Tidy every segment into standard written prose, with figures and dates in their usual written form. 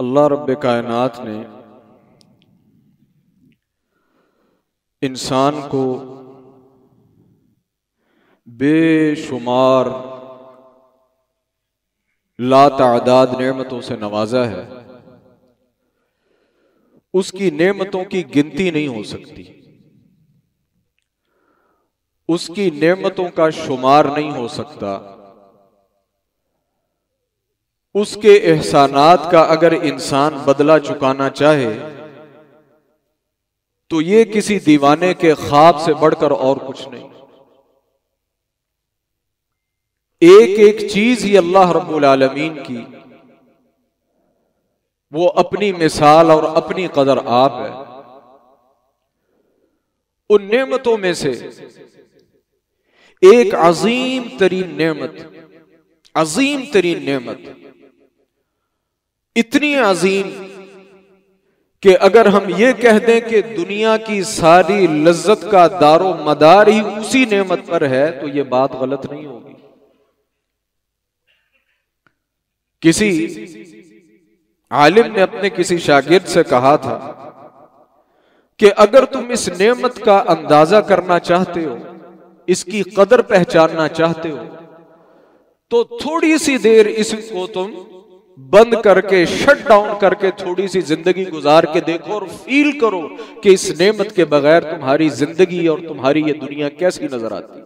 अल्लाह रब्बे कायनात ने इंसान को बेशुमार लातादाद नेमतों से नवाजा है। उसकी नेमतों की गिनती नहीं हो सकती, उसकी नेमतों का शुमार नहीं हो सकता। उसके एहसानात का अगर इंसान बदला चुकाना चाहे तो ये किसी दीवाने के ख्वाब से बढ़कर और कुछ नहीं। एक एक चीज ही अल्लाह रब्बुल आलमीन की, वो अपनी मिसाल और अपनी कदर आप है। उन नेमतों में से एक अजीम तरीन नेमत, अजीम तरीन नेमत, इतनी अजीम कि अगर हम ये कह दें कि दुनिया की सारी लज्जत का दारो मदार ही उसी नेमत पर है तो ये बात गलत नहीं होगी। किसी आलिम ने अपने किसी शागिर्द से कहा था कि अगर तुम इस नेमत का अंदाजा करना चाहते हो, इसकी कदर पहचानना चाहते हो, तो थोड़ी सी देर इसको तुम बंद करके, शट डाउन करके थोड़ी सी जिंदगी गुजार के देखो और फील करो कि इस नेमत के बगैर तुम्हारी जिंदगी और तुम्हारी ये दुनिया कैसी नजर आती।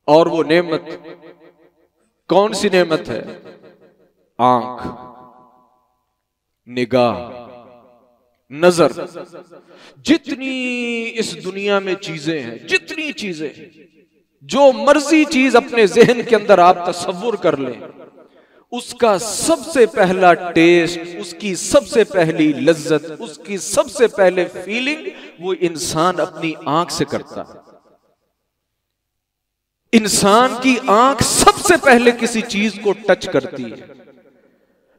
और वो नेमत कौन सी नेमत है? आंख, निगाह, नजर। जितनी इस दुनिया में चीजें हैं, जितनी चीजें, जो मर्जी चीज अपने जहन के अंदर आप तसव्वुर कर लें, उसका सबसे पहला टेस्ट, उसकी सबसे पहली लज्जत, उसकी सबसे पहले फीलिंग वो इंसान अपनी आंख से करता है। इंसान की आंख सबसे पहले किसी चीज को टच करती है,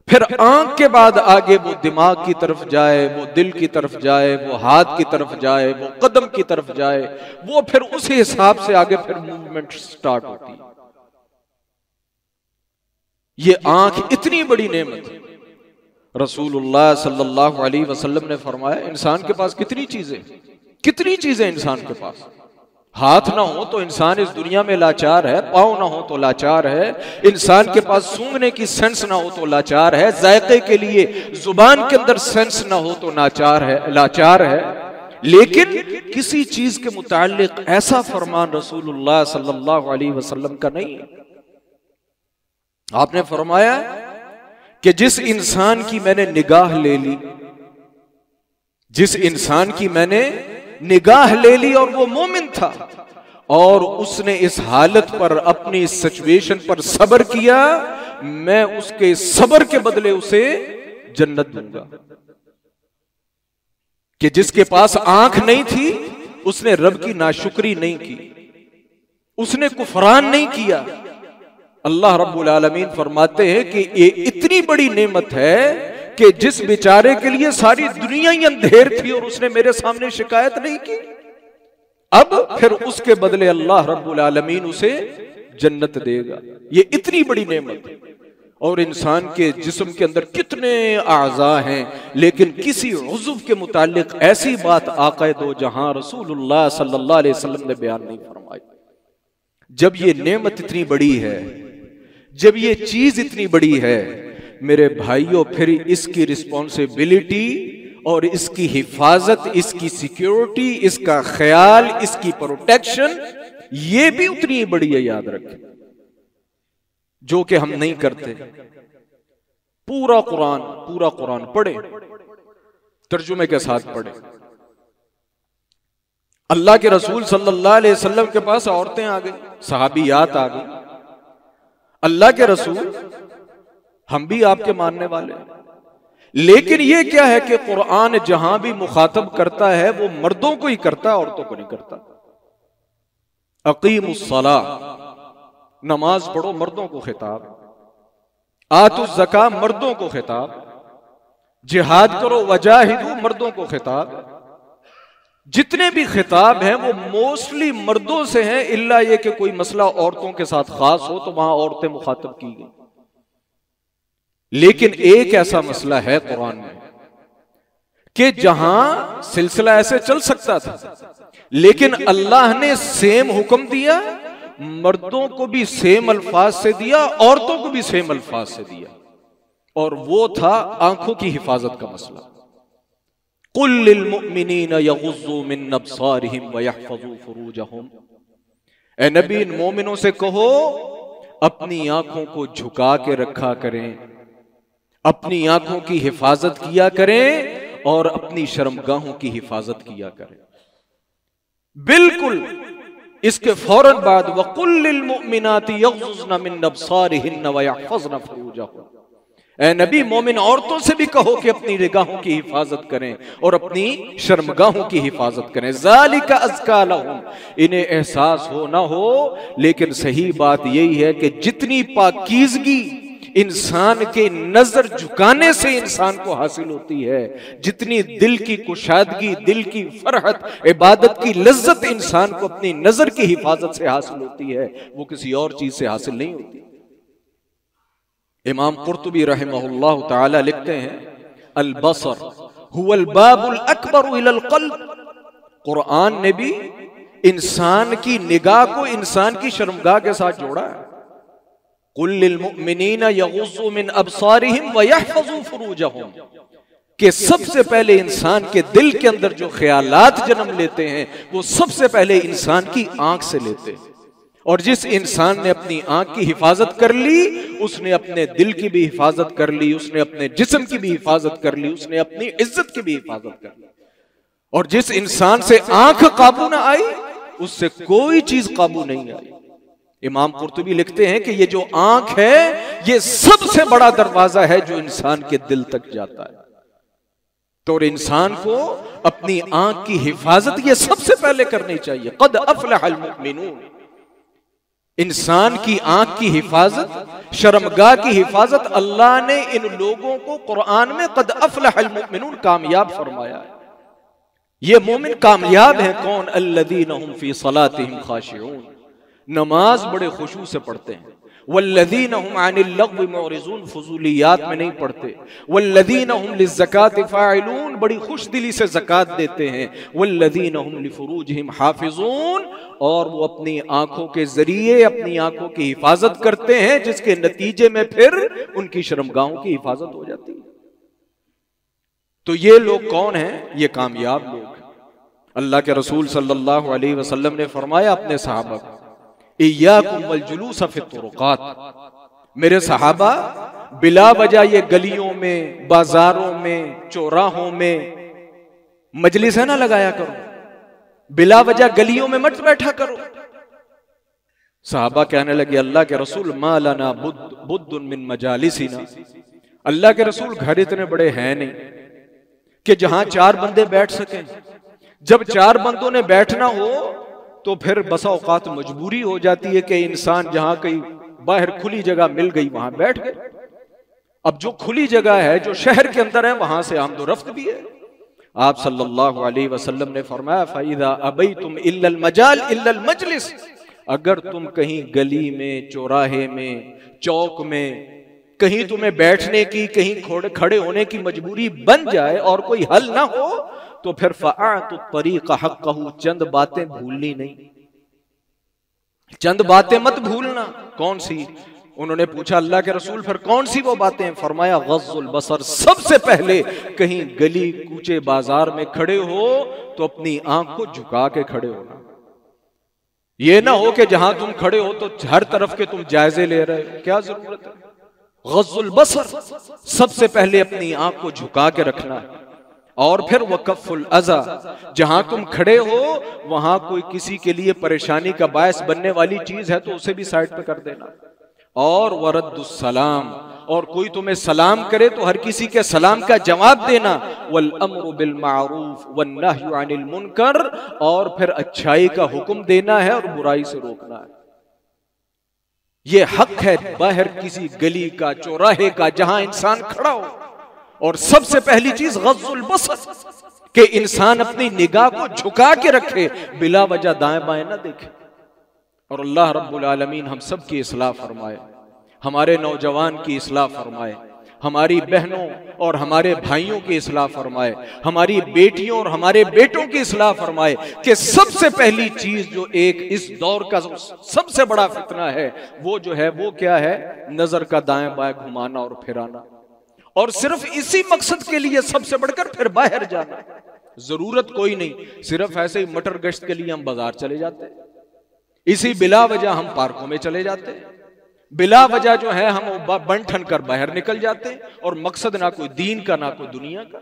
फिर आंख के बाद आगे वो दिमाग की तरफ जाए, वो दिल की तरफ जाए, वो हाथ की तरफ जाए, वो कदम की तरफ जाए, वो फिर उसी हिसाब से आगे फिर मूवमेंट स्टार्ट होती है। ये आंख इतनी बड़ी नेमत है। रसूलुल्लाह सल्लल्लाहु अलैहि वसल्लम ने फरमाया, इंसान के पास कितनी चीजें इंसान के पास। हाथ ना हो तो इंसान इस दुनिया में लाचार है, पाँव ना हो तो लाचार है, इंसान के पास सूंघने की सेंस ना हो तो लाचार है, जायके के लिए जुबान के अंदर सेंस ना हो तो लाचार है। लेकिन किसी चीज के मुताल्लिक ऐसा फरमान रसूलुल्लाह सल्लल्लाहु अलैहि वसल्लम का नहीं है। आपने फरमाया कि जिस इंसान की मैंने निगाह ले ली, जिस इंसान की मैंने निगाह ले ली और वो मोमिन था और उसने इस हालत पर, अपनी इस सिचुएशन पर सब्र किया, मैं उसके सब्र के बदले उसे जन्नत दूंगा। कि जिसके पास आंख नहीं थी, उसने रब की नाशुक्री नहीं की, उसने कुफरान नहीं किया। अल्लाह रब्बुल आलमीन फरमाते हैं कि ये इतनी बड़ी नेमत है कि जिस बेचारे के लिए सारी दुनिया ही अंधेर थी और उसने मेरे सामने शिकायत नहीं की, अब फिर उसके बदले अल्लाह रब्बुल आलमीन उसे जन्नत देगा। ये इतनी बड़ी नेमत है। और इंसान के जिस्म के अंदर कितने आज़ा हैं, लेकिन किसी उज़्व के मुतालिक ऐसी बात आक़ाए दो जहां रसूलुल्लाह सल्लल्लाहु अलैहि वसल्लम ने बयान नहीं फरमाई। जब ये नेमत इतनी बड़ी है, जब ये चीज इतनी बड़ी है, मेरे भाइयों, फिर इसकी रिस्पॉन्सिबिलिटी और इसकी हिफाजत, इसकी सिक्योरिटी, इसका ख्याल, इसकी प्रोटेक्शन, ये भी उतनी ही बड़ी है, याद रखें, जो कि हम नहीं करते। पूरा कुरान पढ़े, तर्जुमे के साथ पढ़े। अल्लाह के रसूल सल्लल्लाहु अलैहि वसल्लम के पास औरतें आ गई, सहाबियात आ गई। अल्लाह के रसूल, हम भी आपके मानने वाले, लेकिन ये क्या है कि कुरान जहां भी मुखातब करता है वो मर्दों को ही करता है, औरतों को नहीं करता। अकीमुस्सलाह, नमाज पढ़ो, मर्दों को खिताब। आतुज़ ज़का, मर्दों को खिताब। जिहाद करो, वजाहिदू, मर्दों को खिताब। जितने भी खिताब हैं वो मोस्टली मर्दों से हैं, इल्ला ये कि कोई मसला औरतों के साथ खास हो तो वहां औरतें मुखातब की गई। लेकिन एक ऐसा मसला है कुरान में कि जहां सिलसिला ऐसे चल सकता था, लेकिन अल्लाह ने सेम हुक्म दिया, मर्दों को भी सेम अल्फाज से दिया, औरतों को भी सेम अल्फाज से दिया, और वो था आंखों की हिफाजत का मसला। कुल लिल मुमिनीन यगुज़्ज़ू मिन अब्सारिहिम व यहफ़ज़ू फुरूजहुम, ए नबी इन मोमिनों से कहो अपनी आंखों को झुका के रखा करें, अपनी आंखों की हिफाजत किया करें और अपनी शर्मगाहों की हिफाजत किया करें। बिल्कुल इसके फौरन बाद वकुल लिल मुमिनाति यग़ज़ुज़्न मिन अब्सारिहिन्न व यहफ़ज़्न फुरूजहुम, ए नबी मोमिन औरतों से भी कहो कि अपनी निगाहों की हिफाजत करें और अपनी शर्मगाहों की हिफाजत करें। ज़ालिका अज़का लहुम, इन्हें एहसास हो ना हो, लेकिन सही बात यही है कि जितनी पाकीज़गी इंसान के नजर झुकाने से इंसान को हासिल होती है, जितनी दिल की कुशादगी, दिल की फरहत, इबादत की लज्जत इंसान को अपनी नजर की हिफाजत से हासिल होती है, वो किसी और चीज से हासिल नहीं होती। इमाम कुर्तुबी रहमहुल्लाह ताला लिखते हैं, अल बसर हुवल बाबुल अकबर इलल क़ल्ब, कुरान ने भी इंसान की निगाह को इंसान की शर्मगाह के साथ जोड़ा है। कुल लिल मुमिनीन यग़ुज़्ज़ू मिन अब्सारिहिम व यहफ़ज़ू फुरूजहुम, कि सबसे पहले इंसान के दिल के अंदर जो ख्यालात जन्म लेते हैं वो सबसे पहले इंसान की आंख से लेते हैं, और जिस इंसान ने अपनी आंख की हिफाजत कर ली उसने अपने दिल की भी हिफाजत कर ली, उसने अपने जिस्म की भी हिफाजत कर ली, उसने अपनी इज्जत की भी हिफाजत कर ली। और जिस इंसान से आंख काबू ना आई उससे कोई चीज काबू नहीं आई। इमाम कुर्तुबी लिखते हैं कि ये जो आंख है ये सबसे बड़ा दरवाजा है जो इंसान के दिल तक जाता है। तो इंसान को अपनी आंख की हिफाजत ये सबसे पहले करनी चाहिए। क़द अफ़लहल मुमिनून, इंसान की आंख की हिफाजत, शर्मगाह की हिफाजत, अल्लाह ने इन लोगों को कुरान में क़द अफ़लहल मुमिनून कामयाब फरमाया है। ये मोमिन कामयाब है कौन? अल्लज़ीना हुम फ़ी सलातिहिम ख़ाशिऊन, नमाज बड़े खुशू से पढ़ते हैं। वल्लज़ीना हुम अनिल लग़्वी मुअरिज़ून, फुज़ूलियात में नहीं पढ़ते। वल्लज़ीना हुम लिज़्ज़काति फ़ाइलून, बड़ी खुश दिली से ज़कात देते हैं। वल्लज़ीना हुम लिफ़ुरूजिहिम हाफ़िज़ून, और वो अपनी आंखों के जरिए अपनी आंखों की हिफाजत करते हैं, जिसके नतीजे में फिर उनकी शर्मगाहों की हिफाजत हो जाती है। तो ये लोग कौन हैं? ये कामयाब लोग। अल्लाह के रसूल सल्लल्लाहु अलैहि वसल्लम ने फरमाया अपने सहाबा को, इय्याकुम वल जुलूस फी तुरुक़ात, मेरे सहाबा बिला वजह ये गलियों में, बाजारों में, चौराहों में मजलिस है ना लगाया करो, बिला वजह गलियों में मत बैठा करो। सहाबा कहने लगे, अल्लाह के रसूल मा लना बुद्दुन मिन मजालिसिना, अल्लाह के रसूल घर इतने बड़े हैं नहीं कि जहां चार बंदे बैठ सकें। जब चार बंदों ने बैठना हो तो फिर बसा औकात मजबूरी हो जाती है कि इंसान जहां कहीं बाहर खुली जगह मिल गई वहां बैठ गए। अब जो खुली जगह है, जो शहर के अंदर है, वहां से आमदोरफ्त भी है। आप सल्लल्लाहु अलैहि वसल्लम ने फरमाया, फ़इज़ा अबैतुम इल्लल मजाल इल्लल मजलिस, अगर तुम कहीं गली में, चौराहे में, चौक में कहीं तुम्हें बैठने की, कहीं खड़े होने की मजबूरी बन जाए और कोई हल ना हो, तो फिर फ़अतु तरीक़ हक़्क़हु, चंद बातें भूलनी नहीं, चंद बातें मत भूलना। कौन सी? उन्होंने पूछा अल्लाह के रसूल फिर कौन सी वो बातें? फरमाया गज़्ज़ुल बसर, सबसे पहले कहीं गली कूचे बाजार में खड़े हो तो अपनी आंख को झुका के खड़े होना। ये ना हो कि जहां तुम खड़े हो तो हर तरफ के तुम जायजे ले रहे हो, क्या जरूरत है? गज़्ज़ुल बसर, सबसे पहले अपनी आंख को झुका के रखना है। और फिर वक़फ़ुल अज़ा, जहां तुम खड़े हो वहां कोई किसी के लिए परेशानी का बायस बनने वाली चीज है तो उसे भी साइड पे कर देना। और वरद्दुस सलाम, और कोई तुम्हें सलाम करे तो हर किसी के सलाम का जवाब देना। वल अम्रु बिल मारूफ वन नह्यु अनिल मुनकर, और फिर अच्छाई का हुक्म देना है और बुराई से रोकना है। ये हक है बाहर किसी गली का, चौराहे का, जहां इंसान खड़ा हो। और सबसे पहली चीज गज़्ज़ुल बसर, कि इंसान अपनी निगाह को झुका के रखे, बिला वजह दाएं बाएं ना देखे। और अल्लाह रब्बुल आलमीन हम सब की इस्लाह फरमाए, हमारे नौजवान की इस्लाह फरमाए, हमारी बहनों और हमारे भाइयों की इस्लाह फरमाए, हमारी बेटियों और हमारे बेटों की इस्लाह फरमाए। कि सबसे पहली चीज जो एक इस दौर का सबसे बड़ा फितना है वो जो है वो क्या है? नजर का दाएं बाएं घुमाना और फिराना, और सिर्फ इसी मकसद के लिए सबसे बढ़कर फिर बाहर जाना। जरूरत कोई नहीं, सिर्फ ऐसे ही मटर गश्त के लिए हम बाजार चले जाते हैं, इसी बिला वजह हम पार्कों में चले जाते हैं, बिला वजह जो है हम बन ठन कर बाहर निकल जाते हैं, और मकसद ना कोई दीन का ना कोई दुनिया का।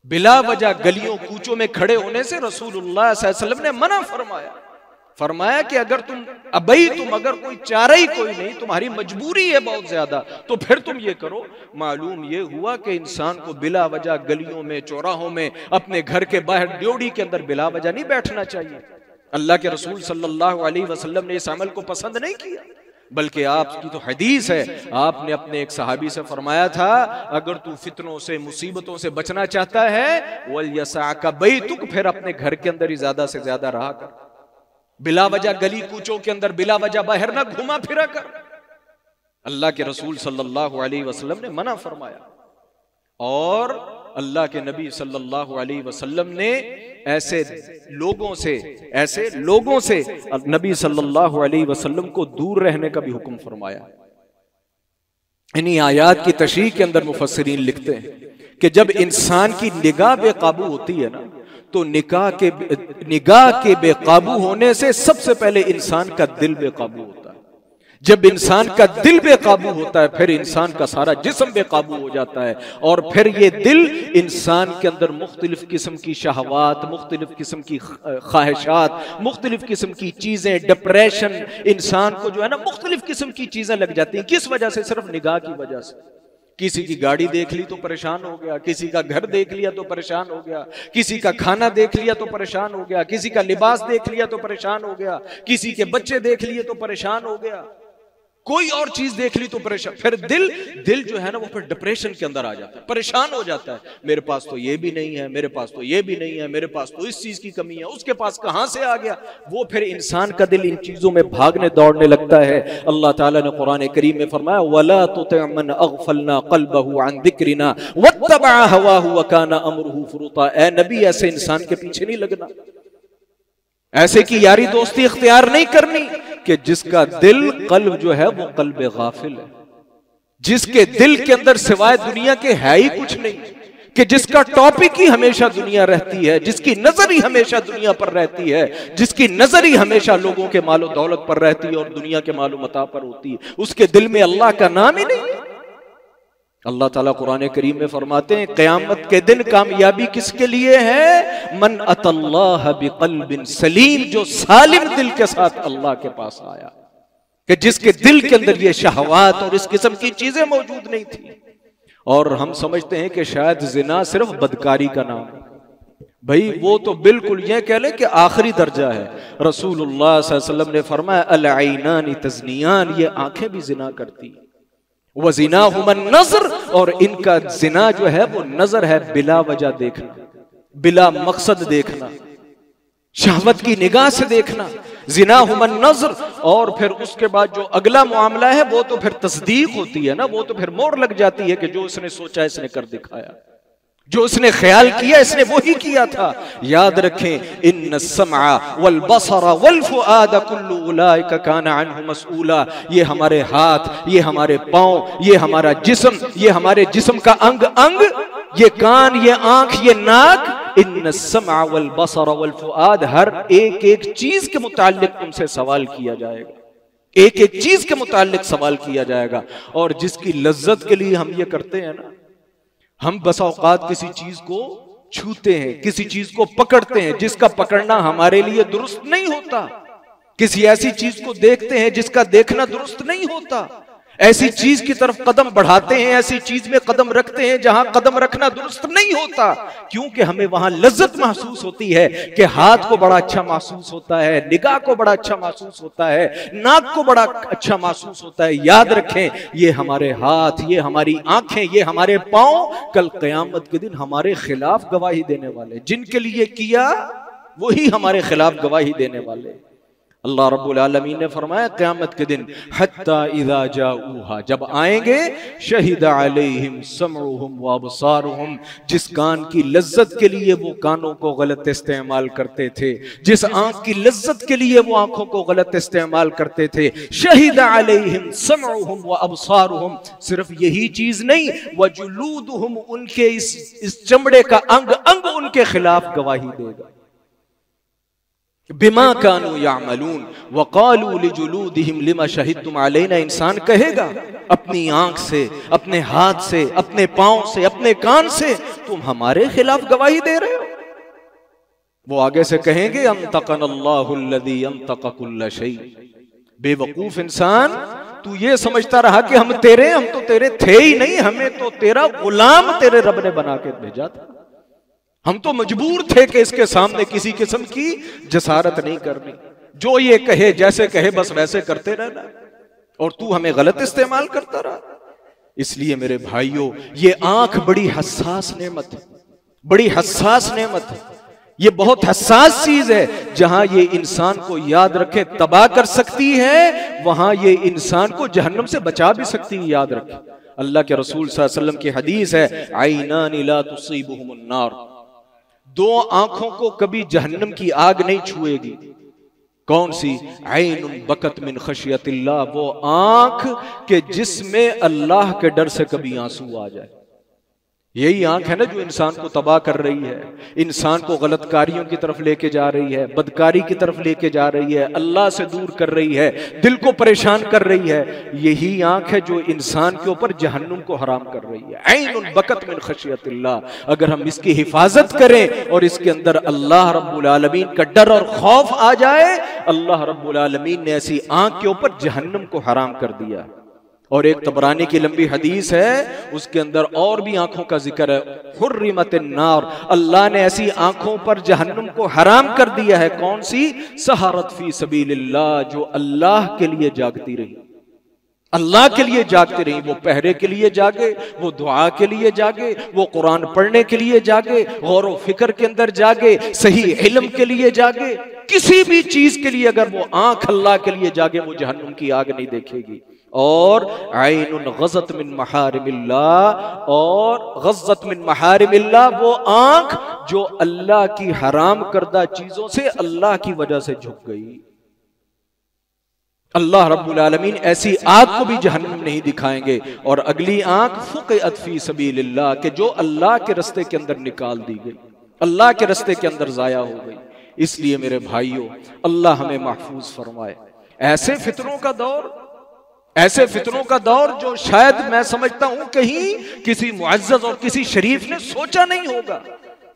बिला वजह गलियों कूचों में खड़े होने से रसूलुल्लाह सल्लल्लाहु अलैहि वसल्लम ने मना फरमाया कि अगर अगर कोई चारा ही कोई नहीं, तुम्हारी मजबूरी है बहुत ज्यादा, तो फिर तुम ये करो। मालूम ये हुआ कि इंसान को बिला वजह गलियों में चौराहों में अपने घर के बाहर ड्योढ़ी के अंदर बिला वजह नहीं बैठना चाहिए। अल्लाह के रसूल सल्लल्लाहु अलैहि वसल्लम ने इस अमल को पसंद नहीं किया, बल्कि आपकी तो हदीस है, आपने अपने एक सहाबी से फरमाया था, अगर तू फितनों से मुसीबतों से बचना चाहता है वल यसाका बैतुक, फिर अपने घर के अंदर ही ज्यादा से ज्यादा रहा कर, बिला वजह गली कूचों के अंदर बिला वजह बाहर ना घुमा फिरा कर। अल्लाह के रसूल सल्लल्लाहु अलैहि वसल्लम ने मना फरमाया, और अल्लाह के नबी सल्लल्लाहु अलैहि वसल्लम ने ऐसे लोगों से नबी सल्लल्लाहु अलैहि वसल्लम को दूर रहने का भी हुक्म फरमाया। इन्हीं आयात की तशरीह के अंदर मुफस्सिरीन लिखते हैं कि जब इंसान की निगाह बेकाबू होती है ना, तो निगाह के बेकाबू होने से सबसे पहले इंसान का दिल बेकाबू होता है। जब इंसान का दिल बेकाबू होता है फिर इंसान का सारा जिस्म बेकाबू हो जाता है, और फिर ये दिल इंसान के अंदर मुख्तलिफ किस्म की शहवात, मुख्तलिफ किस्म की ख्वाहिशात, मुख्तलिफ किस्म की चीजें, डिप्रेशन, इंसान को जो है ना मुख्तलिफ किस्म की चीजें लग जाती हैं। किस वजह से? सिर्फ निगाह की वजह से। किसी की गाड़ी देख ली तो परेशान हो गया, किसी का घर देख लिया तो परेशान हो गया, किसी का खाना देख लिया तो परेशान हो गया, किसी का लिबास देख लिया तो परेशान हो गया, किसी के बच्चे देख लिए तो परेशान हो गया, कोई और चीज देख ली तो परेशान। फिर दिल जो है ना वो फिर डिप्रेशन के अंदर आ जाता है, परेशान हो जाता है। मेरे पास तो ये भी नहीं है, मेरे पास तो ये भी नहीं है, मेरे पास तो इस चीज की कमी है, उसके पास कहां से आ गया। वो फिर इंसान का दिल इन चीजों में भागने दौड़ने लगता है। अल्लाह ताला ने कुरान करीम में फरमाया, वला तुति मन अगफलना क़ल्बहु अन ज़िक्रिना वत्तबअ हवाहु व काना अमरुहु फुरुता। ए नबी, ऐसे इंसान के पीछे नहीं लगना, ऐसे की यारी दोस्ती इख्तियार नहीं करनी कि जिसका दिल कल्ब जो है वो कल्ब गाफिल है, जिसके दिल के अंदर सिवाय दुनिया के है ही कुछ नहीं, कि जिसका टॉपिक ही हमेशा दुनिया रहती है, जिसकी नजर ही हमेशा दुनिया पर रहती है, जिसकी नजर ही हमेशा लोगों के मालो दौलत पर रहती है और दुनिया के मालो मता पर होती है, उसके दिल में अल्लाह का नाम ही नहीं है। अल्लाह ताला कुरान करीम में फरमाते हैं, क़यामत के दिन कामयाबी किसके लिए है? मन अतल्लाह बिक़ल्बिन सलीम, जो सालिम दिल के साथ अल्लाह के पास आया, कि जिसके दिल के अंदर ये शहवात और इस किस्म की चीजें मौजूद नहीं थी। और हम समझते हैं कि शायद जिना सिर्फ बदकारी का नाम है। भाई वो तो बिल्कुल ये कह ले कि आखिरी दर्जा है। रसूलुल्लाह सल्लल्लाहु अलैहि वसल्लम ने फरमाया, अल ऐनानी तज़नियान, ये आंखें भी जिना करती, वज़िनाहुमन नज़र, और इनका जिना जो है वो नजर है, बिला वजह देखना, बिला मकसद देखना, शहवत की निगाह से देखना, ज़िनाहुमन नज़र। और फिर उसके बाद जो अगला मामला है वो तो फिर तस्दीक होती है ना, वो तो फिर मोहर लग जाती है कि जो इसने सोचा इसने कर दिखाया, जो इसने ख्याल किया इसने वही किया था। याद रखें, इन्न सम्आ वल बसरा वल फुआद कुल्लु उलाइका काना अन्हु मसऊला। ये हमारे हाथ, ये हमारे पांव, ये हमारा जिस्म, ये हमारे जिस्म का अंग अंग, ये कान, ये आंख, ये नाक, इन्न सम्आ वल बसरा वल फुआद, हर एक एक चीज के मुताल्लिक तुमसे सवाल किया जाएगा, एक एक चीज के मुताल्लिक सवाल किया जाएगा। और जिसकी लज्जत के लिए हम ये करते हैं ना, हम बस औकात किसी चीज को छूते हैं, किसी चीज को पकड़ते हैं जिसका पकड़ना हमारे लिए दुरुस्त नहीं होता, किसी ऐसी चीज को देखते हैं जिसका देखना दुरुस्त नहीं होता, ऐसी चीज की तरफ कदम बढ़ाते हैं, ऐसी चीज में कदम रखते हैं जहां कदम रखना दुरुस्त नहीं होता, क्योंकि हमें वहां लज्जत महसूस होती है कि हाथ को बड़ा अच्छा महसूस होता है, निगाह को बड़ा अच्छा महसूस होता है, नाक को बड़ा अच्छा महसूस होता है। याद रखें, ये हमारे हाथ, ये हमारी आंखें, ये हमारे पांव कल क़यामत के दिन हमारे खिलाफ गवाही देने वाले, जिनके लिए किया वही हमारे खिलाफ गवाही देने वाले। अल्लाह रब्बुल आलमीन ने फरमाया क़यामत के दिन हत्ता इज़ा जाऊहा, जब आएंगे, शहिदा अलैहिम समउहुम व अबसारुहुम, जिस कान की लज्जत के लिए वो कानों को गलत इस्तेमाल करते थे, जिस आंख की लज्जत के लिए वो आंखों को गलत इस्तेमाल करते थे, शहिदा अलैहिम समउहुम व अबसारुहुम, सिर्फ यही चीज नहीं, व जुलूदुहुम, उनके इस चमड़े का अंग अंग उनके खिलाफ गवाही देगा। बिमा कानू यामलून वक़ालू लिजुलूदिहिम लिमा शहिदतुम अलैना, इंसान कहेगा अपनी आंख से, अपने हाथ से, अपने पांव से, अपने कान से तुम हमारे खिलाफ गवाही दे रहे हो। वो आगे से कहेंगे अंतक़नल्लाहुल्लज़ी अंतक़ कुल्ल शै। बेवकूफ इंसान, तू ये समझता रहा कि हम तो तेरे थे ही नहीं, हमें तो तेरा गुलाम तेरे रब ने बना के भेजा था। हम तो मजबूर थे कि इसके सामने किसी किस्म की जसारत नहीं करनी, जो ये कहे, जैसे कहे बस वैसे करते रहना, और तू हमें गलत इस्तेमाल करता रहा। इसलिए मेरे भाइयों, ये आंख बड़ी हसास नेमत है, बड़ी हसास नेमत है। ये बहुत हसास चीज है। जहां ये इंसान को याद रखे तबाह कर सकती है, वहां ये इंसान को जहन्नम से बचा भी सकती है। याद रखे, अल्लाह के रसूल सल्लल्लाहु अलैहि वसल्लम की हदीस है, आइनानी ला तुसीबुहुमुन नार, दो आंखों को कभी जहन्नम की आग नहीं छुएगी। कौन सी? ऐनुन बकत मिन खशियतिल्लाह, वो आंख के जिसमें अल्लाह के डर से कभी आंसू आ जाए। यही आंख है ना जो इंसान को तबाह कर रही है, इंसान को गलत कारियों की तरफ लेके जा रही है, बदकारी की तरफ लेके जा रही है, अल्लाह से दूर कर रही है, दिल को परेशान कर रही है। यही आंख है जो इंसान के ऊपर जहन्नुम को हराम कर रही है। ऐनुन बकत मिन खशियतिल्लाह, अगर हम इसकी हिफाजत करें और इसके अंदर अल्लाह रब्बुल आलमीन का डर और खौफ आ जाए, अल्लाह रब्बुल आलमीन ने ऐसी आंख के ऊपर जहन्नुम को हराम कर दिया। और एक तबरानी की लंबी हदीस है, उसके अंदर और भी आंखों का जिक्र है। हुर्रिमतिन नार, अल्लाह ने ऐसी आंखों पर जहन्नुम को हराम कर दिया है। कौन सी? सहारत फी सबीलिल्लाह, जो अल्लाह के लिए जागती रही, अल्लाह के लिए जागती रही। वो पहरे के लिए जागे, वो दुआ के लिए जागे, वो कुरान पढ़ने के लिए जागे, गौर व फिक्र के अंदर जागे, सही इल्म के लिए जागे, किसी भी चीज के लिए अगर वो आंख अल्लाह के लिए जागे, वो जहन्नुम की आग नहीं देखेगी। और ऐनुन गज़त मिन महारिमिल्लाह, और गज़त मिन महारिमिल्लाह, वो आंख जो अल्लाह की हराम करदा चीजों से अल्लाह की वजह से झुक गई। अल्लाह रब्बुल आलमीन ऐसी आग को भी जहन्नम नहीं दिखाएंगे। और अगली आंख फुक़िअत फी सबीलिल्लाह, के जो अल्लाह के रस्ते के अंदर निकाल दी गई, अल्लाह के रस्ते के अंदर जाया हो गई। इसलिए मेरे भाइयों, अल्लाह हमें महफूज फरमाए। ऐसे फितरों का दौर, ऐसे फितरों का दौर जो शायद मैं समझता हूं कहीं किसी मुअज़्ज़ज़ और किसी शरीफ ने सोचा नहीं होगा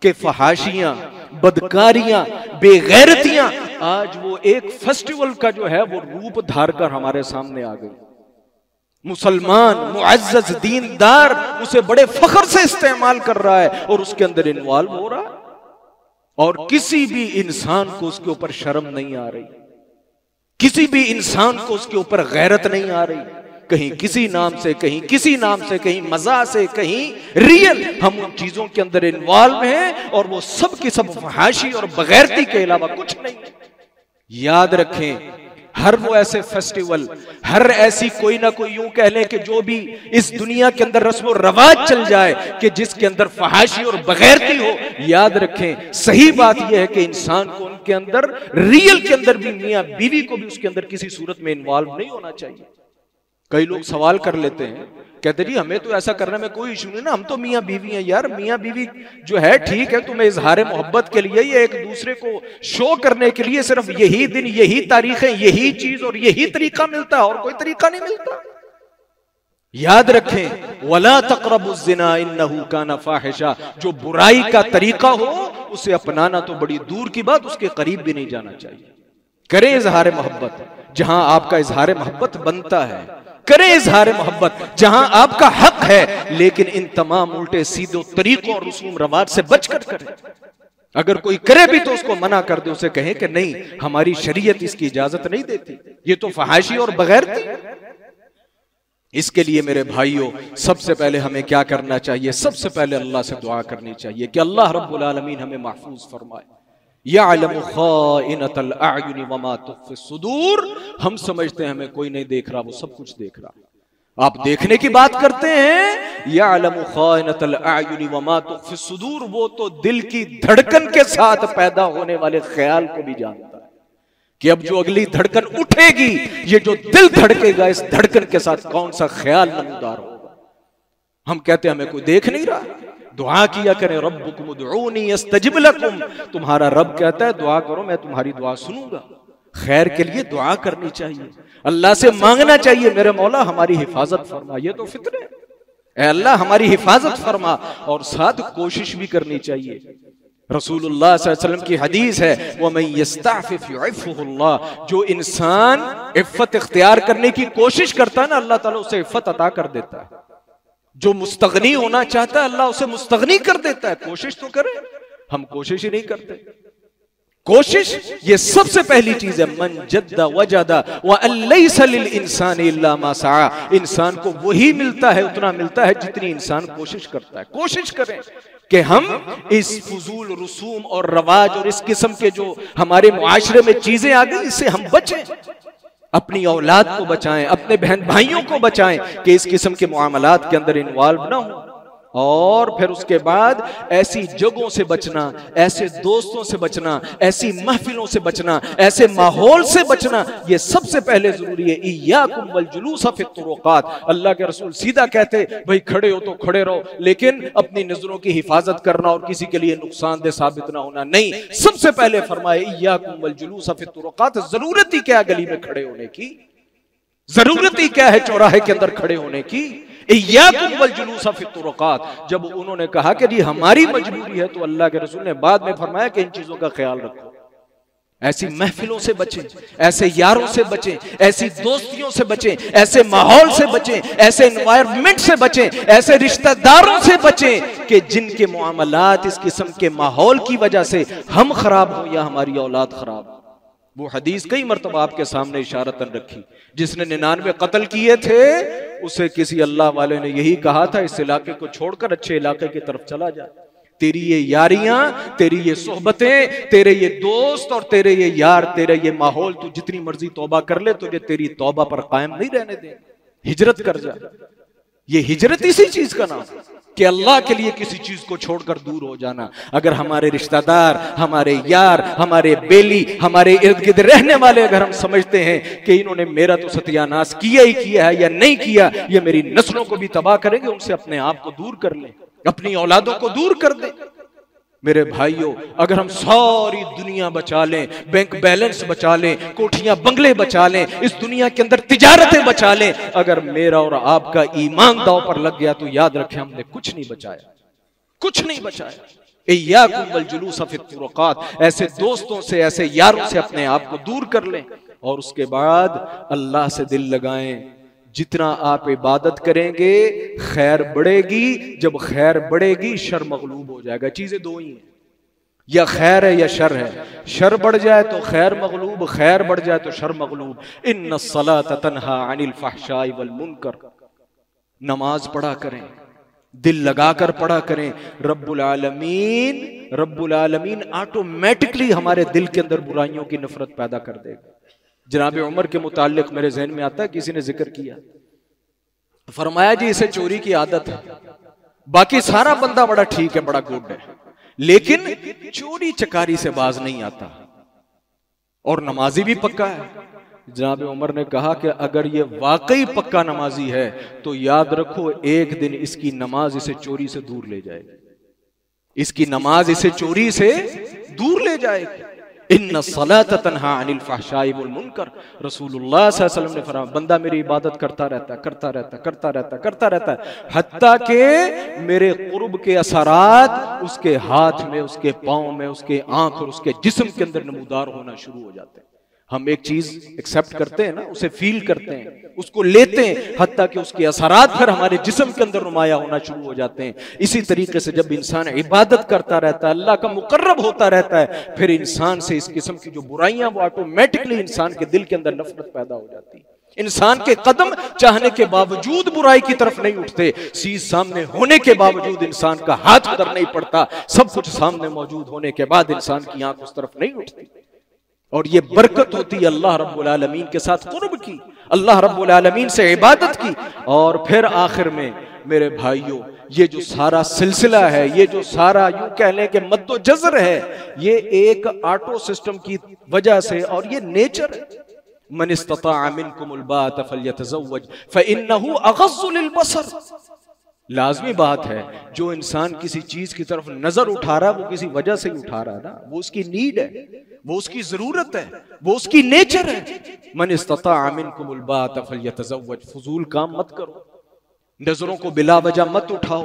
कि फहाशियां, बदकारियां, बेगैरतियां आज वो एक फेस्टिवल का जो है वो रूप धार कर हमारे सामने आ गई। मुसलमान मुअज़्ज़ज़ दीनदार उसे बड़े फख्र से इस्तेमाल कर रहा है और उसके अंदर इन्वॉल्व हो रहा है, और किसी भी इंसान को उसके ऊपर शर्म नहीं आ रही, किसी भी इंसान को उसके ऊपर गैरत नहीं आ रही। कहीं किसी नाम से, कहीं किसी नाम से, कहीं मजा से, कहीं रियल, हम उन चीजों के अंदर इन्वॉल्व हैं और वो सब की सब फहाशी और बगैरती के अलावा कुछ नहीं। याद रखें, हर वो ऐसे फेस्टिवल, हर ऐसी कोई ना कोई, यूं कह लें कि जो भी इस दुनिया के अंदर रस्म और रवाज चल जाए कि जिसके अंदर फहाशी और बगैरती हो, याद रखें सही बात यह है कि इंसान को उनके अंदर, रियल के अंदर भी, मियां बीवी को भी उसके अंदर किसी सूरत में इन्वॉल्व नहीं होना चाहिए। कई लोग सवाल कर लेते हैं, कहते जी हमें तो ऐसा करने में कोई इशू नहीं ना, हम तो मियां बीवी हैं। यार मियां बीवी जो है ठीक है, तुम्हें इजहार मोहब्बत के लिए, ये एक दूसरे को शो करने के लिए सिर्फ यही दिन, यही तारीखें, यही चीज और यही तरीका मिलता है, और कोई तरीका नहीं मिलता। याद रखें, वला तक़रबुज़ ज़िना इन्नहु काना फ़ाहिशा, जो बुराई का तरीका हो उसे अपनाना तो बड़ी दूर की बात, उसके करीब भी नहीं जाना चाहिए। करें इजहार मोहब्बत जहां आपका इजहार मोहब्बत बनता है, करें इजहार मोहब्बत जहां आपका हक है, लेकिन इन तमाम उल्टे सीधे तरीकों और रसूम रवाज से बचकर करें। अगर कोई करे भी तो उसको मना कर दे, उसे कहें कि नहीं, हमारी शरीयत इसकी इजाजत नहीं देती, ये तो फहाशी और बगैरती। इसके लिए मेरे भाइयों, सबसे पहले हमें क्या करना चाहिए? सबसे पहले अल्लाह से दुआ करनी चाहिए कि अल्लाह रब्बुल आलमीन हमें महफूज फरमाए। यअलमु खाइनतल अयुनि वमा तुख्फी सुदूर। हम समझते हैं हमें कोई नहीं देख रहा, वो सब कुछ देख रहा। आप देखने की बात करते हैं, यअलमु खाइनतल अयुनि वमा तुख्फी सुदूर, वो तो दिल की धड़कन के साथ पैदा होने वाले ख्याल को भी जानता है कि अब जो अगली धड़कन उठेगी, ये जो दिल धड़केगा, इस धड़कन के साथ कौन सा ख्याल नमूदार होगा। हम कहते हैं हमें कोई देख नहीं रहा, दुआ किया करें, रब्बुकुम उदऊनी अस्तजिब लकुम। तुम्हारा रब कहता है दुआ करो, मैं तुम्हारी दुआ सुनूंगा। खैर के लिए दुआ करनी चाहिए, अल्लाह से मांगना चाहिए, मेरे मौला हमारी हिफाजत फरमा। ये तो फिक्र है, ऐ अल्लाह हमारी हिफाजत फरमा। और साथ कोशिश भी करनी चाहिए। रसूलुल्लाह सल्लल्लाहु अलैहि वसल्लम की हदीस है, वमन यस्तअफिफ युअफ्फुहुल्लाह, जो इंसान इफ्फत इख्तियार करने की कोशिश करता है ना, अल्लाह ताला उसे इफ्फत अता कर देता है। जो मुस्तगनी होना चाहता है, अल्लाह उसे मुस्तगनी कर देता है। कोशिश तो करें, हम कोशिश ही नहीं करते। कोशिश ये सबसे पहली चीज है। मन जद्दा वजदा व अलैसा लिल इंसानि इल्ला मा सआ। इंसान को वही मिलता है, उतना मिलता है जितनी इंसान कोशिश करता है। कोशिश करें कि हम इस फजूल रसूम और रवाज और इस किस्म के जो हमारे मुआशरे में चीजें आ गई, इससे हम बचें, अपनी औलाद को बचाएं, अपने बहन भाइयों को बचाएं कि इस किस्म के मुआमलात के अंदर इन्वॉल्व ना हो। और फिर उसके बाद ऐसी जगहों से बचना, ऐसे दोस्तों से बचना, ऐसी महफिलों से बचना, ऐसे माहौल से बचना, ये सबसे पहले जरूरी है। इय्याकुम वल जुलूस फी तुरुकात। अल्लाह के रसूल सीधा कहते, भाई खड़े हो तो खड़े रहो, लेकिन अपनी नजरों की हिफाजत करना और किसी के लिए नुकसानदेह साबित ना होना नहीं। सबसे पहले फरमाए इय्याकुम वल जुलूस फी तुरुकात। जरूरत ही क्या है गली में खड़े होने की, जरूरत ही क्या है चौराहे के अंदर खड़े होने की। इय्याकुम वल जुलूस फी तुरुकात। जब उन्होंने कहा कि जी हमारी मजबूरी है, तो अल्लाह के रसूल ने बाद में फरमाया कि इन चीजों का ख्याल रखो। ऐसी महफिलों से बचें, ऐसे यारों से बचें, ऐसी दोस्तियों से बचें, ऐसे माहौल से बचें, ऐसे एनवायरनमेंट से बचें, ऐसे रिश्तेदारों से बचें कि जिनके मुआमलात इस किस्म के माहौल की वजह से हम खराब हो या हमारी औलाद खराब हो। वो हदीस कई मर्तबा आपके सामने इशारतन रखी। जिसने 99 कत्ल किए थे, उसे किसी अल्लाह वाले ने यही कहा था, इस इलाके को छोड़कर अच्छे इलाके की तरफ चला जा। तेरी ये यारियां, तेरी ये सोहबतें, तेरे ये दोस्त और तेरे ये यार, तेरे ये माहौल, तू जितनी मर्जी तौबा कर ले, तुझे तेरी तौबा पर कायम नहीं रहने दे। हिजरत कर जा। ये हिजरत इसी चीज का नाम कि अल्लाह के लिए किसी चीज को छोड़कर दूर हो जाना। अगर हमारे रिश्तेदार, हमारे यार, हमारे बेली, हमारे इर्द गिर्द रहने वाले अगर हम समझते हैं कि इन्होंने मेरा तो सत्यानाश किया ही किया है या नहीं किया, ये मेरी नस्लों को भी तबाह करेंगे, उनसे अपने आप को दूर कर लें, अपनी औलादों को दूर कर दें। मेरे भाइयों, अगर हम सारी दुनिया बचा लें, बैंक बैलेंस बचा लें, कोठियां बंगले बचा लें, इस दुनिया के अंदर तिजारतें बचा लें, अगर मेरा और आपका ईमान दांव पर लग गया, तो याद रखें हमने कुछ नहीं बचाया, कुछ नहीं बचाया। इय्याकुम वल जुलूस फी तुरुकात। ऐसे दोस्तों से, ऐसे यारों से अपने आप को दूर कर लें। और उसके बाद अल्लाह से दिल लगाएं। जितना आप इबादत करेंगे खैर बढ़ेगी, जब खैर बढ़ेगी शर मगलूब हो जाएगा। चीजें दो ही हैं, या खैर है या शर है। शर बढ़ जाए तो खैर मगलूब, खैर बढ़ जाए तो शर मगलूब। इन्नस्सलात तन्हा अनिल फहशाई वल मुनकर। नमाज पढ़ा करें, दिल लगाकर पढ़ा करें। रब्बुल आलमीन ऑटोमेटिकली हमारे दिल के अंदर बुराइयों की नफरत पैदा कर देगा। जनाब उमर के मुतालिक मेरे जहन में आता है, किसी ने जिक्र किया, फरमाया जी इसे चोरी की आदत है, बाकी सारा बंदा बड़ा ठीक है, बड़ा गुड है, लेकिन चोरी चकारी से बाज नहीं आता और नमाजी भी पक्का है। जनाब उमर ने कहा कि अगर ये वाकई पक्का नमाजी है तो याद रखो एक दिन इसकी नमाज इसे चोरी से दूर ले जाएगी, इसकी नमाज इसे चोरी से दूर ले जाएगी। इन्ना सलात तन्हा अनिल फहशाई वल मुनकर। रसूलुल्लाह सल्लल्लाहु अलैहि वसल्लम ने फरमाया, बंदा मेरी इबादत करता रहता है, करता रहता है, करता रहता है, करता रहता है, हत्ता के मेरे कुर्ब के असरात उसके हाथ में, उसके पांव में, उसके आंख और उसके जिस्म के अंदर नमूदार होना शुरू हो जाते हैं। हम एक चीज एक्सेप्ट करते हैं ना, उसे फील करते हैं, उसको लेते हैं, हत्ता कि उसके असरात फिर हमारे जिस्म के अंदर नुमाया होना शुरू हो जाते हैं। इसी तरीके से जब इंसान इबादत करता रहता है, अल्लाह का मुकर्रब होता रहता है, फिर इंसान से इस किस्म की जो बुराइयां वो ऑटोमेटिकली इंसान के दिल के अंदर नफरत पैदा हो जाती है। इंसान के कदम चाहने के बावजूद बुराई की तरफ नहीं उठते, चीज सामने होने के बावजूद इंसान का हाथ उधर नहीं पड़ता, सब कुछ सामने मौजूद होने के बाद इंसान की आंख उस तरफ नहीं उठती। और ये बरकत होती है अल्लाह रब्बुल आलमीन के साथ कुर्ब की, अल्लाह रब्बुल आलमीन से इबादत की। और फिर आखिर में मेरे भाइयों, ये जो सारा सिलसिला है, ये जो सारा यूं कह लें कि मद्दो जज़र है, ये एक ऑटो सिस्टम की वजह से, और ये नेचर है। मन इस्तताअ मिनकुमुल बाअत फल्यतज़व्वज फ़इन्नहु अग़ज़्ज़ु लिलबसर। लाज़मी बात है, जो इंसान किसी चीज की तरफ नजर उठा रहा है वो किसी वजह से ही उठा रहा है ना, वो उसकी नीड है, वो उसकी जरूरत है, वो उसकी नेचर है। मन इस्तताअ मिनकुमुल बाअत फल्यतज़व्वज, फजूल काम मत करो, नजरों को बिला वजह मत उठाओ,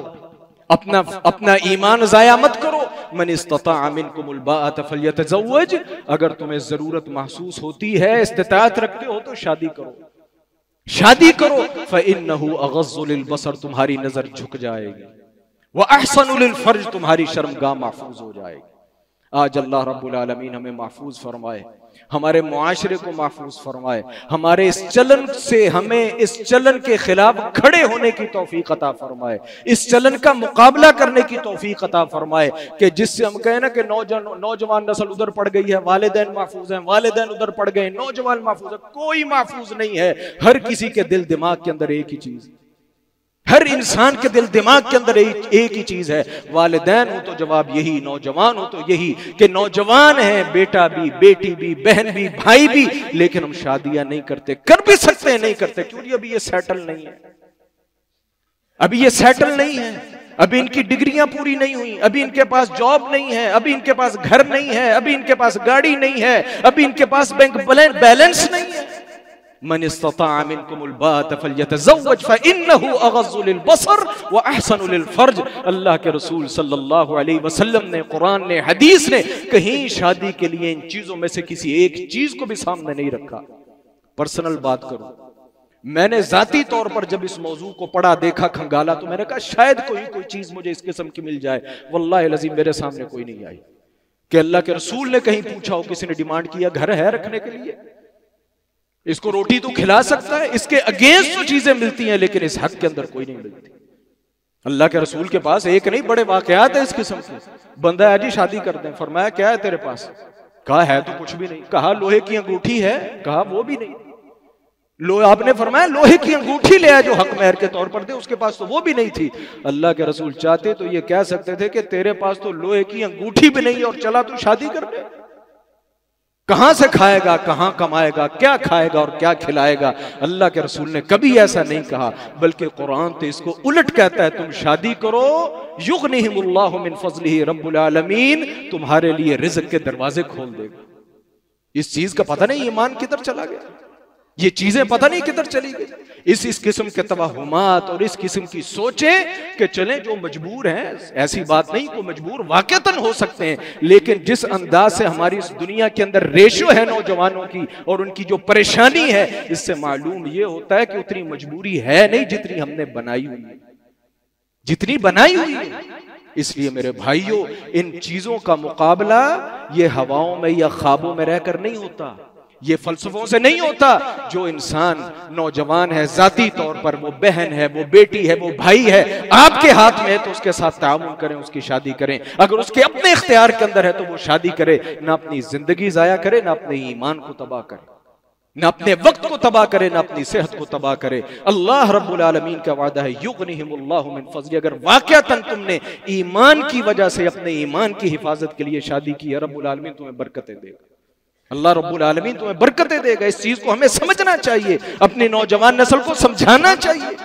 अपना ईमान जाया मत करो। मन इस्तताअ मिनकुमुल बाअत फल्यतज़व्वज, अगर तुम्हें जरूरत महसूस होती है, इस्तिताअत रखते हो तो शादी करो, शादी करो। फ़इन्नहु अग़ज़्ज़ु लिलबसर, तुम्हारी नजर झुक जाएगी। व अहसनु लिलफर्ज, तुम्हारी शर्मगाह महफूज हो जाएगी। आज अल्लाह रब्बुल आलमीन हमें महफूज फरमाए, हमारे मुआशरे को महफूज फरमाए, हमारे इस चलन से हमें इस चलन के खिलाफ खड़े होने की तौफीक अता फरमाए, इस चलन का मुकाबला करने की तौफीक अता फरमाए कि जिससे हम कहें ना कि नौजवान नस्ल उधर पड़ गई है, वालिदैन महफूज हैं, वालिदैन उधर पड़ गए, नौजवान महफूज है। कोई महफूज नहीं है। हर किसी के दिल दिमाग के अंदर एक ही चीज, हर इंसान के दिल दिमाग के अंदर एक ही चीज है, वालिदैन हो तो जवाब यही, नौजवान हो तो यही कि नौजवान है, बेटा भी, बेटी भी, बहन भी, भाई भी, लेकिन हम शादियां नहीं करते। कर भी सकते हैं, नहीं करते। क्यों? अभी ये सेटल नहीं है, अभी ये सेटल नहीं है, अभी इनकी डिग्रियां पूरी नहीं हुई, अभी इनके पास जॉब नहीं है, अभी इनके पास घर नहीं है, अभी इनके पास गाड़ी नहीं है, अभी इनके पास बैंक बैलेंस नहीं है। मन इस्तताअ मिनकुमुल बाअत फल्यतज़व्वज फ़इन्नहु अग़ज़्ज़ु लिलबसर व अहसनु लिलफर्ज। अल्लाह के रसूल सल्लल्लाहु अलैहि वसल्लम ने, कुरान ने, हदीस ने कहीं शादी के लिए इन चीजों में से किसी एक चीज को भी सामने नहीं रखा। पर्सनल बात करूं, मैंने जाती तौर पर जब इस मौजू को पढ़ा, देखा, खंगाला, तो मैंने कहा शायद कोई चीज मुझे इस किस्म की मिल जाए। वल्लाहि अज़ीम मेरे सामने कोई नहीं आई कि अल्लाह के रसूल ने कहीं पूछा हो, किसी ने डिमांड किया घर है रखने के लिए, इसको रोटी तो खिला सकता है, इसके अगेंस्ट तो चीजें मिलती हैं, लेकिन इस हक के अंदर कोई नहीं मिलती। अल्लाह के रसूल के पास एक नहीं बड़े वाकयात है इस किस्म के। बंदा है जी शादी कर दें, फरमाया क्या है तेरे पास? कहा है तो कुछ भी नहीं। कहा लोहे की अंगूठी है? कहा वो भी नहीं। आपने फरमाया लोहे की अंगूठी ले आया जो हक महर के तौर पर दे, उसके पास तो वो भी नहीं थी। अल्लाह के रसूल चाहते तो ये कह सकते थे कि तेरे पास तो लोहे की अंगूठी भी नहीं और चला तू शादी कर ले। कहां से खाएगा, कहां कमाएगा, क्या खाएगा और क्या खिलाएगा? अल्लाह के रसूल ने कभी ऐसा नहीं कहा, बल्कि कुरान तो इसको उलट कहता है, तुम शादी करो, युग़निहिमुल्लाहु मिन फ़ज़लिही, रब्बुल आलमीन तुम्हारे लिए रिज़्क़ के दरवाजे खोल देगा। इस चीज का पता नहीं ईमान किधर चला गया, ये चीजें पता नहीं किधर चली गई। इस किस्म के तवहुमात और इस किस्म की सोचें कि चलें जो मजबूर हैं, ऐसी बात नहीं, को मजबूर वाकईतन हो सकते हैं, लेकिन जिस अंदाज से हमारी इस दुनिया के अंदर रेशो है नौजवानों की और उनकी जो परेशानी है, इससे मालूम ये होता है कि उतनी मजबूरी है नहीं जितनी हमने बनाई हुई है, जितनी बनाई हुई है। इसलिए मेरे भाइयों, इन चीजों का मुकाबला ये हवाओं में या ख्वाबों में रहकर नहीं होता, ये फलसफों से नहीं होता। जो इंसान नौजवान है, जाती तौर पर वो बहन है, वो बेटी है, वो भाई है, आपके हाथ में है तो उसके साथ ताअमुन करें, उसकी शादी करें। अगर उसके अपने इख्तियार के अंदर है तो वो शादी करे, ना अपनी जिंदगी जाया करे, ना अपने ईमान को तबाह करे, ना अपने वक्त को तबाह करे, ना अपनी सेहत को तबाह करे। अल्लाह रब्बुल आलमीन का वादा है, युग़निहिमुल्लाहु मिन फ़ज़लिही, अगर वाक़अतन तुमने ईमान की वजह से अपने ईमान की हिफाजत के लिए शादी की है, रब्बुल आलमीन तुम्हें बरकतें देगा, अल्लाह रब्बुल आलमीन तुम्हें बरकतें देगा। इस चीज को हमें समझना चाहिए, अपनी नौजवान नस्ल को समझाना चाहिए।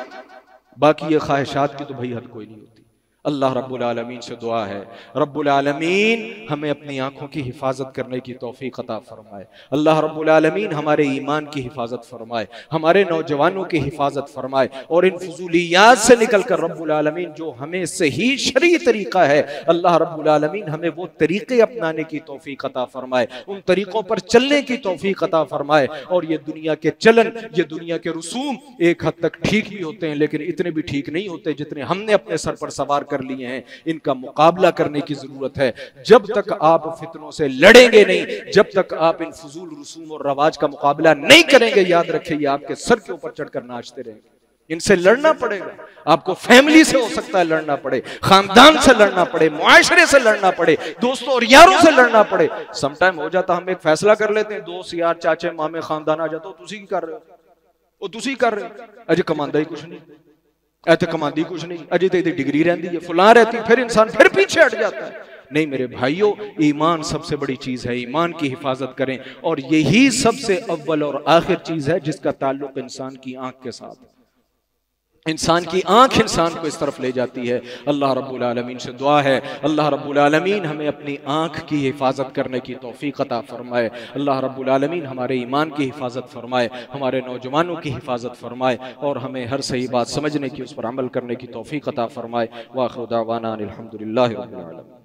बाकी ये ख्वाहिशात की तो भाई हद कोई नहीं होती। अल्लाह रब्बुल आलमीन से दुआ है, रब्बुल आलमीन हमें अपनी आंखों की हिफाजत करने की तौफीक अता फरमाए। अल्लाह रब्बुल आलमीन हमारे ईमान की हिफाजत फरमाए, हमारे नौजवानों की हिफाजत फरमाए, और इन फजूलियात से निकल कर रब्बुल आलमीन जो हमें सही शरई तरीका है, अल्लाह रब्बुल आलमीन हमें वो तरीके अपनाने की तौफीक अता फरमाए, उन तरीकों पर चलने की तौफीक अता फरमाए। और ये दुनिया के चलन, ये दुनिया के रसूम एक हद तक ठीक भी होते हैं, लेकिन इतने भी ठीक नहीं होते जितने हमने अपने सर पर सवार कर लिए हैं, इनका मुकाबला करने की जरूरत है। जब तक आप फितनों से लड़ेंगे नहीं, जब तक आप इन फजूल रसूम और रवाज का मुकाबला नहीं करेंगे, याद रखिए आपके सर के ऊपर चढ़कर नाचते रहेंगे। इनसे लड़ना पड़ेगा, आपको फैमिली से हो सकता है लड़ना पड़े, खानदान से लड़ना पड़े, मुआशरे से लड़ना पड़े, दोस्तों और यारों से लड़ना पड़े। समटाइम हो जाता हम एक फैसला कर लेते हैं, दोस्त यार चाचे मामे खानदान आ जाता हो, तुसी की कर रहे हो, वो तुसी कर रहे हो, अजे कमांदा ही कुछ नहीं, ऐसे कमांदी कुछ नहीं, अजे तो डिग्री रहती है, फुला रहती, फिर इंसान फिर पीछे हट जाता है। नहीं मेरे भाइयों, ईमान सबसे बड़ी चीज है, ईमान की हिफाजत करें, और यही सबसे अव्वल और आखिर चीज है जिसका ताल्लुक इंसान की आंख के साथ। इंसान की आंख इंसान को इस तरफ ले जाती है। अल्लाह रब्बुल आलमीन से दुआ है, अल्लाह रब्बुल आलमीन हमें अपनी आंख की हिफाजत करने की तौफीक अता फरमाए। अल्लाह रब्बुल आलमीन हमारे ईमान की हिफाजत फरमाए, हमारे नौजवानों की हिफाजत फरमाए, और हमें हर सही बात समझने की, उस पर अमल करने की तौफीक अता फरमाए। व आखिरु दावाना अनिल हम्दुलिल्लाहि रब्बिल आलमीन।